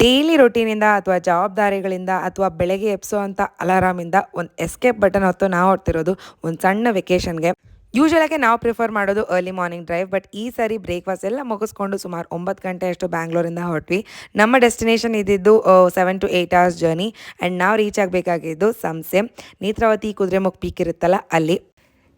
Daily ರೊಟೀನಿಂದ ಅಥವಾ ಜವಾಬ್ದಾರಿಗಳಿಂದ ಅಥವಾ ಬೆಳಗ್ಗೆ ಎಬ್ಸೋವಂಥ ಅಲಾರಾಮಿಂದ ಒಂದು ಎಸ್ಕೇಪ್ ಬಟನ್ ಹೊತ್ತು ನಾವು ಹೊಡ್ತಿರೋದು ಒಂದು ಸಣ್ಣ ವೆಕೇಷನ್ಗೆ. ಯೂಶಲಾಗಿ ನಾವು ಪ್ರಿಫರ್ ಮಾಡೋದು ಅರ್ಲಿ ಮಾರ್ನಿಂಗ್ ಡ್ರೈವ್, ಬಟ್ ಈ ಸಾರಿ ಬ್ರೇಕ್ಫಾಸ್ಟ್ ಎಲ್ಲ ಮುಗಿಸ್ಕೊಂಡು ಸುಮಾರು 9 ಗಂಟೆಯಷ್ಟು ಬ್ಯಾಂಗ್ಳೂರಿಂದ ಹೊರಟ್ವಿ. ನಮ್ಮ ಡೆಸ್ಟಿನೇಷನ್ ಇದ್ದಿದ್ದು 7 to 8 hours ಜರ್ನಿ ಆ್ಯಂಡ್ ನಾವು ರೀಚ್ ಆಗಬೇಕಾಗಿದ್ದು ಸಂಸೆ ನೇತ್ರಾವತಿ ಕುದುರೆಮುಖ ಪೀಕ್ ಇರುತ್ತಲ್ಲ ಅಲ್ಲಿ.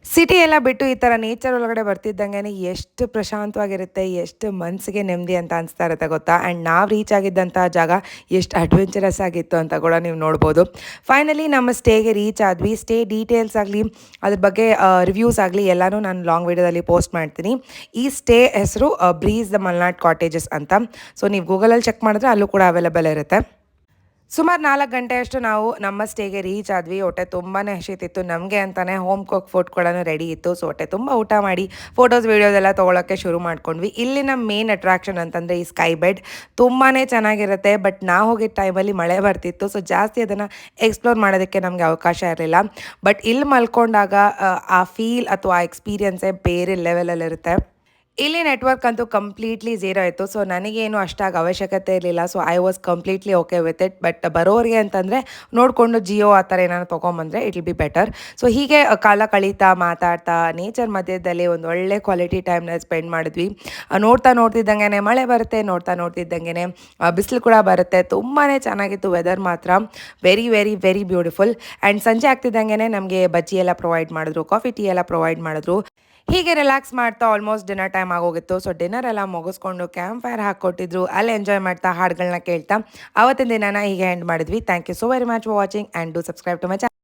ಸಿಟಿ ಎಲ್ಲ ಬಿಟ್ಟು ಈ ಥರ ನೇಚರ್ ಒಳಗಡೆ ಬರ್ತಿದ್ದಂಗೆ ಎಷ್ಟು ಪ್ರಶಾಂತವಾಗಿರುತ್ತೆ, ಎಷ್ಟು ಮನಸ್ಸಿಗೆ ನೆಮ್ಮದಿ ಅಂತ ಅನಿಸ್ತಾ ಇರುತ್ತೆ ಗೊತ್ತಾ. ಆ್ಯಂಡ್ ನಾವು ರೀಚ್ ಆಗಿದ್ದಂಥ ಜಾಗ ಎಷ್ಟು ಅಡ್ವೆಂಚರಸ್ ಆಗಿತ್ತು ಅಂತ ಕೂಡ ನೀವು ನೋಡ್ಬೋದು. ಫೈನಲಿ ನಮ್ಮ ಸ್ಟೇಗೆ ರೀಚ್ ಆದ್ವಿ. ಸ್ಟೇ ಡೀಟೇಲ್ಸ್ ಆಗಲಿ ಅದ್ರ ಬಗ್ಗೆ ರಿವ್ಯೂಸ್ ಆಗಲಿ ಎಲ್ಲನೂ ನಾನು ಲಾಂಗ್ ವೀಡಿಯೋದಲ್ಲಿ ಪೋಸ್ಟ್ ಮಾಡ್ತೀನಿ. ಈ ಸ್ಟೇ ಹೆಸರು ಬ್ರೀಸ್ ದ ಮಲ್ನಾಡ್ ಕಾಟೇಜಸ್ ಅಂತ. ಸೊ ನೀವು ಗೂಗಲಲ್ಲಿ ಚೆಕ್ ಮಾಡಿದ್ರೆ ಅಲ್ಲೂ ಕೂಡ ಅವೈಲೇಬಲ್ ಇರುತ್ತೆ. ಸುಮಾರು 4 ಗಂಟೆಯಷ್ಟು ನಾವು ನಮ್ಮ ಸ್ಟೇಗೆ ರೀಚ್ ಆದ್ವಿ. ಹೊಟ್ಟೆ ತುಂಬಾ ಹಸಿತಿತ್ತು ನಮಗೆ ಅಂತಲೇ ಹೋಮ್ ಕುಕ್ ಫುಡ್ ಕೂಡ ರೆಡಿ ಇತ್ತು. ಸೊ ಹೊಟ್ಟೆ ತುಂಬ ಊಟ ಮಾಡಿ ಫೋಟೋಸ್ ವೀಡಿಯೋಸ್ ಎಲ್ಲ ತೊಗೊಳಕ್ಕೆ ಶುರು ಮಾಡ್ಕೊಂಡ್ವಿ. ಇಲ್ಲಿನ ಮೇನ್ ಅಟ್ರಾಕ್ಷನ್ ಅಂತಂದರೆ ಈ ಸ್ಕೈ ಬೆಡ್ ತುಂಬಾ ಚೆನ್ನಾಗಿರುತ್ತೆ. ಬಟ್ ನಾವು ಹೋಗಿದ್ದ ಟೈಮಲ್ಲಿ ಮಳೆ ಬರ್ತಿತ್ತು, ಸೊ ಜಾಸ್ತಿ ಅದನ್ನು ಎಕ್ಸ್ಪ್ಲೋರ್ ಮಾಡೋದಕ್ಕೆ ನಮಗೆ ಅವಕಾಶ ಇರಲಿಲ್ಲ. ಬಟ್ ಇಲ್ಲಿ ಮಲ್ಕೊಂಡಾಗ ಆ ಫೀಲ್ ಅಥವಾ ಆ ಎಕ್ಸ್ಪೀರಿಯನ್ಸೇ ಬೇರೆ ಲೆವೆಲಲ್ಲಿರುತ್ತೆ. ಇಲ್ಲಿ ನೆಟ್ವರ್ಕ್ ಅಂತೂ ಕಂಪ್ಲೀಟ್ಲಿ ಝೀರೋ ಇತ್ತು. ಸೊ ನನಗೇನು ಅಷ್ಟಾಗಿ ಅವಶ್ಯಕತೆ ಇರಲಿಲ್ಲ. So I was completely okay with it. But ಬರೋರಿಗೆ ಅಂತಂದರೆ ನೋಡಿಕೊಂಡು ಜಿಯೋ ಆ ಥರ ಏನಾದ್ರು ತೊಗೊಂಬಂದರೆ it will be better. So ಹೀಗೆ ಕಾಲ ಕಳೀತಾ ಮಾತಾಡ್ತಾ ನೇಚರ್ ಮಧ್ಯದಲ್ಲಿ ಒಂದು ಒಳ್ಳೆ ಕ್ವಾಲಿಟಿ ಟೈಮ್ನ ಸ್ಪೆಂಡ್ ಮಾಡಿದ್ವಿ. ನೋಡ್ತಾ ನೋಡ್ತಿದ್ದಂಗೆ ಮಳೆ ಬರುತ್ತೆ, ನೋಡ್ತಾ ನೋಡ್ತಿದ್ದಂಗೆ ಬಿಸಿಲು ಕೂಡ ಬರುತ್ತೆ. ತುಂಬಾ ಚೆನ್ನಾಗಿತ್ತು ವೆದರ್ ಮಾತ್ರ. Very very very beautiful. And ಸಂಜೆ ಆಗ್ತಿದ್ದಂಗೆ ನಮಗೆ ಬಜ್ಜಿ ಎಲ್ಲ ಪ್ರೊವೈಡ್ ಮಾಡಿದ್ರು, ಕಾಫಿ ಟೀ ಎಲ್ಲ ಪ್ರೊವೈಡ್ ಮಾಡಿದ್ರು. ಹೀಗೆ ರಿಲ್ಯಾಕ್ಸ್ ಮಾಡ್ತಾ ಆಲ್ಮೋಸ್ಟ್ ಡಿನ್ನರ್ ಟೈಮ್ ಆಗೋಗಿತ್ತು. ಸೊ ಡಿನ್ನರ್ ಎಲ್ಲ ಮುಗಿಸ್ಕೊಂಡು ಕ್ಯಾಂಪ್ ಫೈರ್ ಹಾಕ್ಕೊಟ್ಟಿದ್ರು. ಅಲ್ಲಿ ಎಂಜಾಯ್ ಮಾಡ್ತಾ ಹಾಡುಗಳನ್ನ ಕೇಳ್ತಾ ಅವತ್ತಿನ ದಿನನ ಹೀಗೆ ಎಂಡ್ ಮಾಡಿದ್ವಿ. Thank you so very much for watching and do subscribe to my channel.